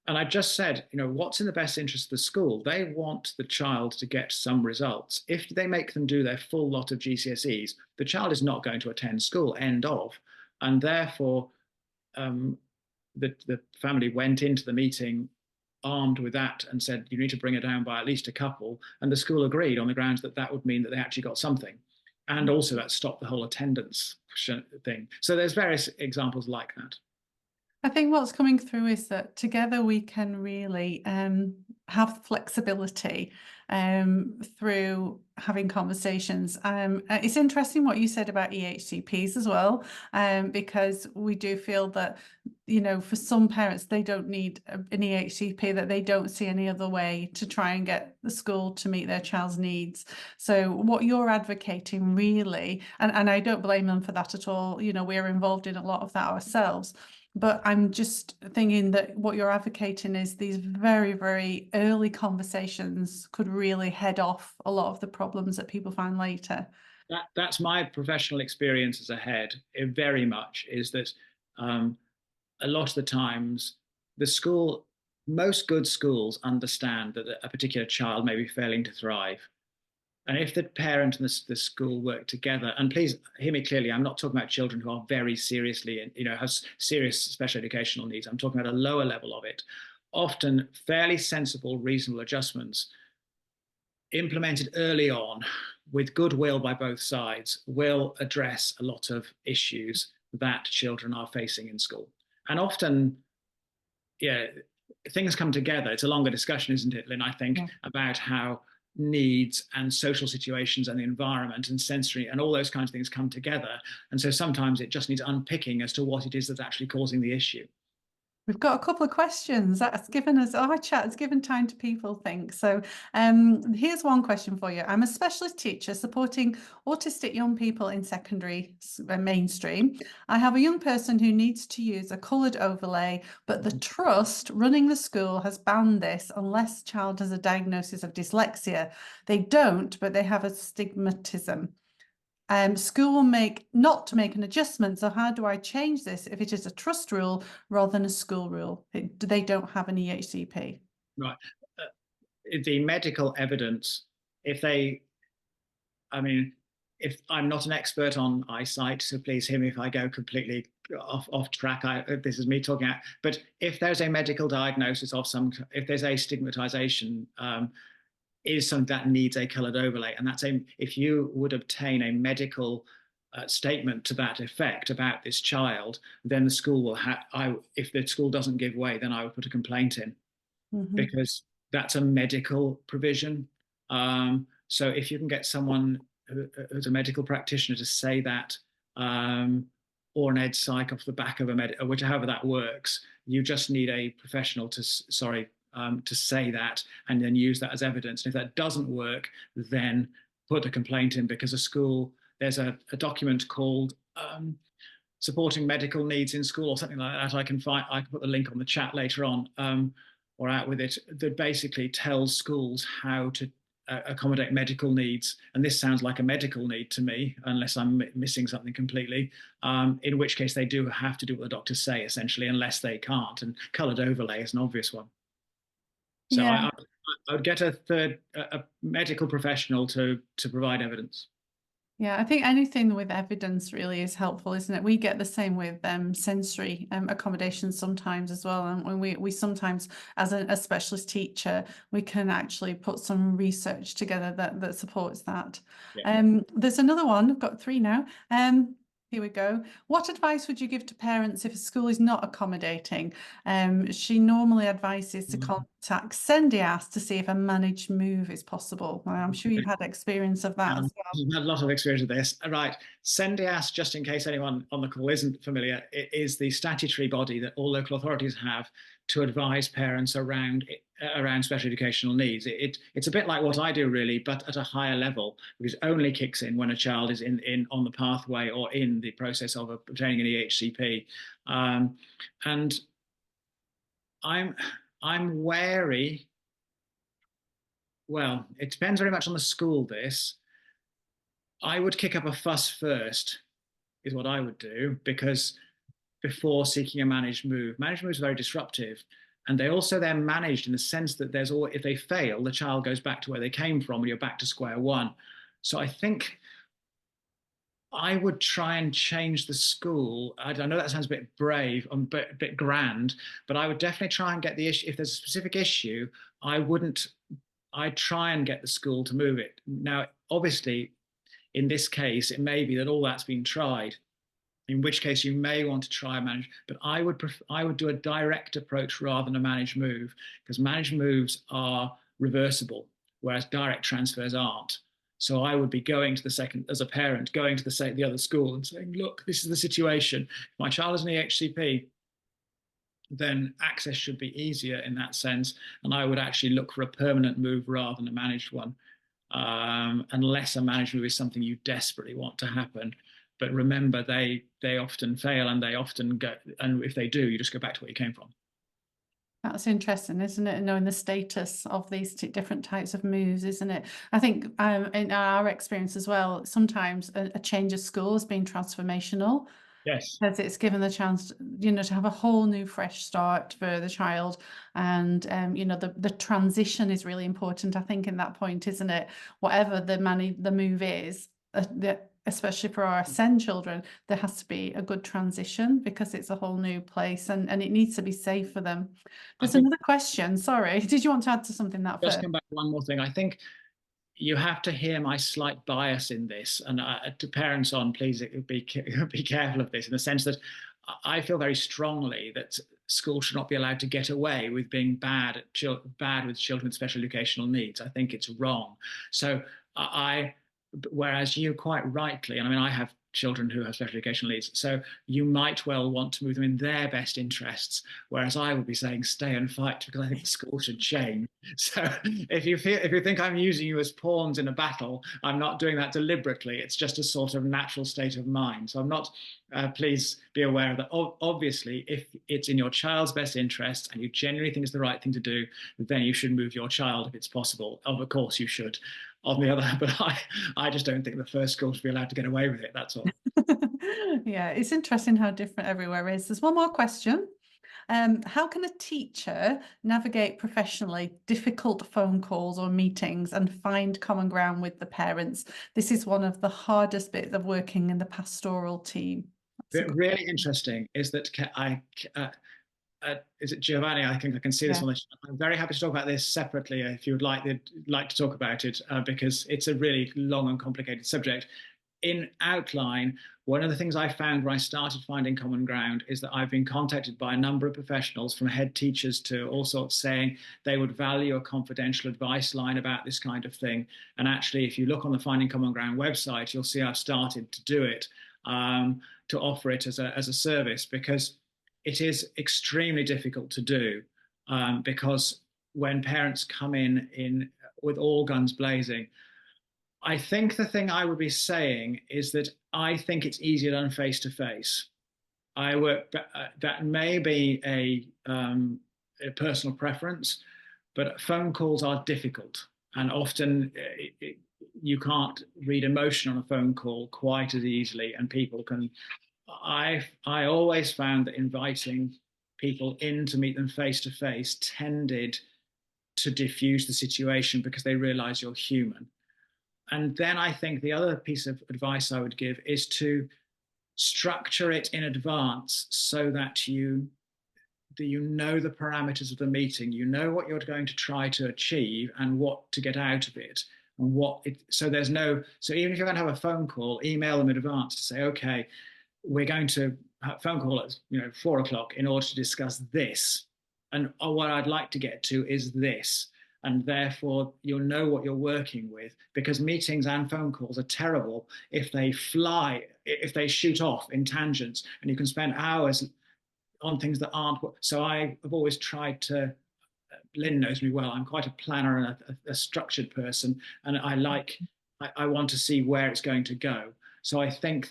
and I just said, what's in the best interest of the school? They want the child to get some results. If they make them do their full lot of GCSEs, the child is not going to attend school, end of. And therefore, the family went into the meeting armed with that and said, you need to bring her down by at least a couple. And the school agreed on the grounds that would mean that they actually got something. And also that stopped the whole attendance thing. So there's various examples like that. I think what's coming through is that together we can really have flexibility through having conversations. It's interesting what you said about EHCPs as well, because we do feel that, for some parents, they don't need an EHCP, that they don't see any other way to try and get the school to meet their child's needs. So what you're advocating really, and I don't blame them for that at all, we're involved in a lot of that ourselves. But I'm just thinking that what you're advocating is these very, very early conversations could really head off a lot of the problems that people find later. That's my professional experience as a head. It very much is that a lot of the times most good schools understand that a particular child may be failing to thrive. And if the parent and the school work together, and please hear me clearly, I'm not talking about children who are very seriously, have serious special educational needs. I'm talking about a lower level of it. Often fairly sensible, reasonable adjustments implemented early on with goodwill by both sides will address a lot of issues that children are facing in school. And often, things come together. It's a longer discussion, isn't it, Lynn? I think about how needs and social situations and the environment and sensory and all those kinds of things come together. And so sometimes it just needs unpicking as to what it is that's actually causing the issue. We've got a couple of questions. That's given us our chat has given time to people think. So here's one question for you. I'm a specialist teacher supporting autistic young people in secondary mainstream. I have a young person who needs to use a coloured overlay, but the trust running the school has banned this unless child has a diagnosis of dyslexia. They don't, but they have a stigmatism. School will not to make an adjustment. So how do I change this if it is a trust rule rather than a school rule? They don't have an EHCP. Right. The medical evidence, I mean, if I'm not an expert on eyesight, so please hear me if I go completely off track. This is me talking out. But if there's a medical diagnosis of if there's a stigmatization, is something that needs a coloured overlay, and if you would obtain a medical statement to that effect about this child, then the school will if the school doesn't give way, then I would put a complaint in, because that's a medical provision. So if you can get someone who's a medical practitioner to say that, or an ed psych off the back of however that works, you just need a professional to say that and then use that as evidence. And if that doesn't work, then put a complaint in, because there's a document called Supporting Medical Needs in School or something like that. I can put the link on the chat later on, or out with it, that basically tells schools how to accommodate medical needs. And this sounds like a medical need to me, unless I'm missing something completely, in which case they do have to do what the doctors say, essentially, unless they can't. And coloured overlay is an obvious one. So yeah. I would get a medical professional to provide evidence. Yeah, I think anything with evidence really is helpful, isn't it? We get the same with sensory accommodations sometimes as well. And when we sometimes, as a specialist teacher, we can actually put some research together that supports that. Yeah. There's another one. I've got 3 now. Here we go. What advice would you give to parents if a school is not accommodating? She normally advises to contact SENDIAS to see if a managed move is possible. I'm sure you've had experience of that as well. I've had a lot of experience with this. Right. SENDIAS, just in case anyone on the call isn't familiar, it is the statutory body that all local authorities have to advise parents around special educational needs. It's a bit like what I do, really, but at a higher level, because it only kicks in when a child is on the pathway or in the process of obtaining an EHCP. And I'm wary. Well, it depends very much on the school, this. I would kick up a fuss first, is what I would do, because before seeking a managed move. Managed moves are very disruptive. And they're managed in the sense that if they fail, the child goes back to where they came from and you're back to square one. So I think I would try and change the school. I know that sounds a bit brave and a bit grand, but I would definitely try and get the issue. If there's a specific issue, I'd try and get the school to move it. Now, obviously, in this case, it may be that all that's been tried, in which case you may want to try and manage, but I would do a direct approach rather than a managed move, because managed moves are reversible, whereas direct transfers aren't. So I would be as a parent, going to the other school and saying, look, this is the situation. If my child is an EHCP, then access should be easier in that sense. And I would actually look for a permanent move rather than a managed one, unless a managed move is something you desperately want to happen. But remember, they often fail, and they often go, and if they do, you just go back to where you came from. That's interesting, isn't it? Knowing the status of these different types of moves, isn't it? I think in our experience as well, sometimes a change of school has been transformational. Yes. Because it's given the chance, to have a whole new fresh start for the child. And, the transition is really important, I think, in that point, isn't it? Whatever the move is, especially for our SEND children, there has to be a good transition because it's a whole new place and it needs to be safe for them. There's another question. Sorry, did you want to add to something that just first? come back to one more thing. I think you have to hear my slight bias in this, and to parents on, please be careful of this, in the sense that I feel very strongly that schools should not be allowed to get away with being bad with children with special educational needs. I think it's wrong. So I, whereas you quite rightly, and I mean, I have children who have special educational needs, so you might well want to move them in their best interests, whereas I would be saying stay and fight, because I think the school should change. So if you think I'm using you as pawns in a battle, I'm not doing that deliberately. It's just a sort of natural state of mind. So I'm not. Please be aware of that. Obviously, if it's in your child's best interest and you genuinely think it's the right thing to do, then you should move your child if it's possible. Of course, you should. On the other hand, but I just don't think the first school should be allowed to get away with it. That's all. Yeah, it's interesting how different everywhere is. There's one more question. How can a teacher navigate professionally difficult phone calls or meetings and find common ground with the parents? This is one of the hardest bits of working in the pastoral team. Really interesting is that is it Giovanni? I think I can see this Yeah. on the. I'm very happy to talk about this separately if you would like to talk about it, because it's a really long and complicated subject. In outline, one of the things I found when I started finding common ground is that I've been contacted by a number of professionals, from head teachers to all sorts, saying they would value a confidential advice line about this kind of thing. And actually, if you look on the Finding Common Ground website, you'll see I've started to do it, to offer it as a service, because it is extremely difficult to do, because when parents come in with all guns blazing, I think the thing I would be saying is that I think it's easier done face to face. I work that may be a personal preference, but phone calls are difficult, and often you can't read emotion on a phone call quite as easily, and people can. I always found that inviting people in to meet them face to face tended to diffuse the situation, because they realize you're human. And then I think the other piece of advice I would give is to structure it in advance, so that you know the parameters of the meeting, you know what you're going to try to achieve and what to get out of it. And so even if you're going to have a phone call, email them in advance to say, okay, we're going to have a phone call at 4 o'clock in order to discuss this. And what I'd like to get to is this. And therefore, you'll know what you're working with, because meetings and phone calls are terrible if they shoot off in tangents, and you can spend hours on things that aren't. So I have always tried to. Lynn knows me well. I'm quite a planner and a structured person, and I want to see where it's going to go. So I think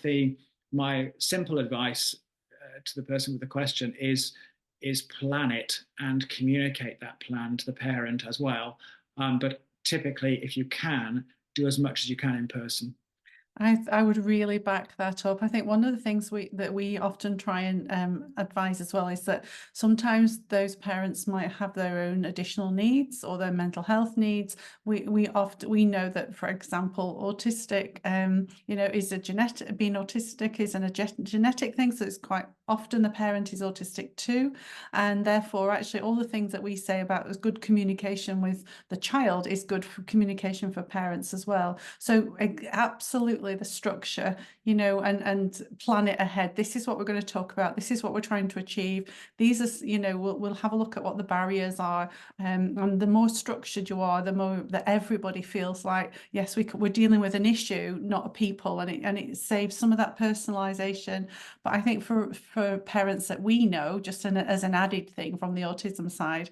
my simple advice to the person with the question is plan it and communicate that plan to the parent as well. But typically, if you can, do as much as you can in person. I would really back that up. I think one of the things that we often try and advise as well is that sometimes those parents might have their own additional needs or their mental health needs. We know that, for example, autistic is being autistic is a genetic thing, so it's quite often the parent is autistic too, and therefore actually all the things that we say about as good communication with the child is good for communication for parents as well. So absolutely, the structure, and plan it ahead. This is what we're going to talk about. This is what we're trying to achieve. These are, we'll have a look at what the barriers are. And the more structured you are, the more that everybody feels like, yes, we're dealing with an issue, not a people, and it saves some of that personalization. But I think for parents that we know, just as an added thing from the autism side,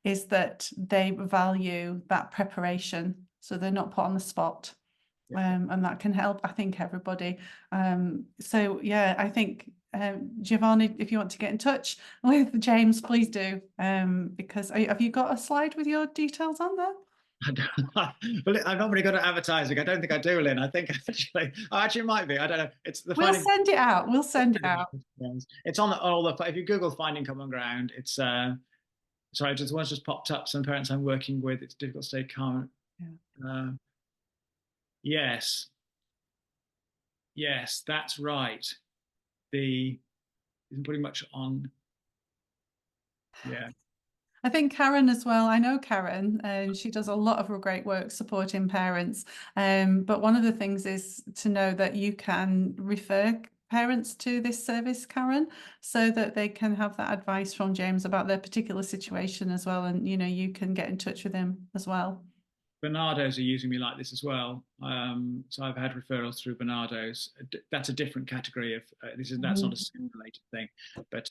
is that they value that preparation, so they're not put on the spot. And that can help, I think, everybody. So yeah, I think Giovanni, if you want to get in touch with James, please do, because have you got a slide with your details on there? Well, I'm not really good at advertising. I don't think I do, Lynn. I think actually it might be. I don't know. It's the We'll send it out. We'll send it out. It's on all the. If you Google Finding Common Ground, it's sorry, one's just popped up. Some parents I'm working with, it's difficult to stay calm. Yeah. Yes, that's right. Isn't pretty much on. Yeah. I think Karen as well. I know Karen, and she does a lot of great work supporting parents. But one of the things is to know that you can refer parents to this service, Karen, so that they can have that advice from James about their particular situation as well. And, you can get in touch with him as well. Bernardo's are using me like this as well. So I've had referrals through Bernardo's. That's a different category of that's not a SIN related thing, but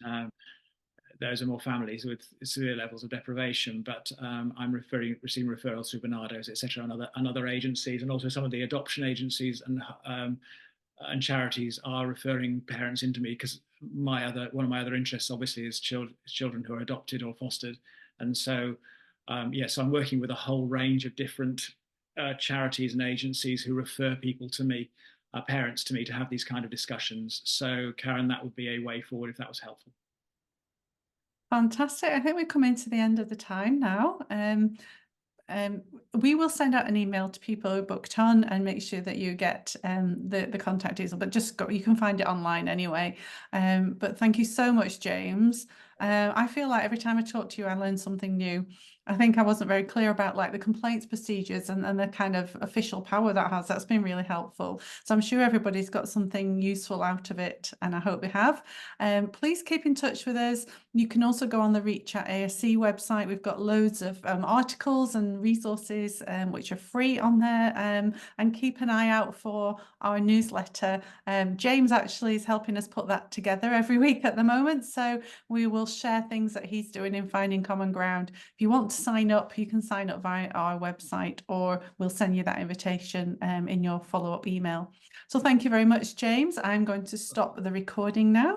those are more families with severe levels of deprivation. But I'm receiving referrals through Bernardo's, etc., and other agencies, and also some of the adoption agencies and charities are referring parents into me because one of my other interests obviously is children who are adopted or fostered, and so so I'm working with a whole range of different charities and agencies who refer people to me, parents to me, to have these kind of discussions. So Karen, that would be a way forward if that was helpful. Fantastic. I think we're coming to the end of the time now. We will send out an email to people who booked on and make sure that you get the contact details, but you can find it online anyway. But thank you so much, James. I feel like every time I talk to you, I learn something new. I think I wasn't very clear about like the complaints procedures and the kind of official power that has. That's been really helpful. So I'm sure everybody's got something useful out of it, and I hope they have. Please keep in touch with us. You can also go on the Reach Out ASC website. We've got loads of articles and resources which are free on there, and keep an eye out for our newsletter. James actually is helping us put that together every week at the moment, so we will share things that he's doing in Finding Common Ground. If you want to sign up, you can sign up via our website, or we'll send you that invitation in your follow-up email. So thank you very much, James. I'm going to stop the recording now.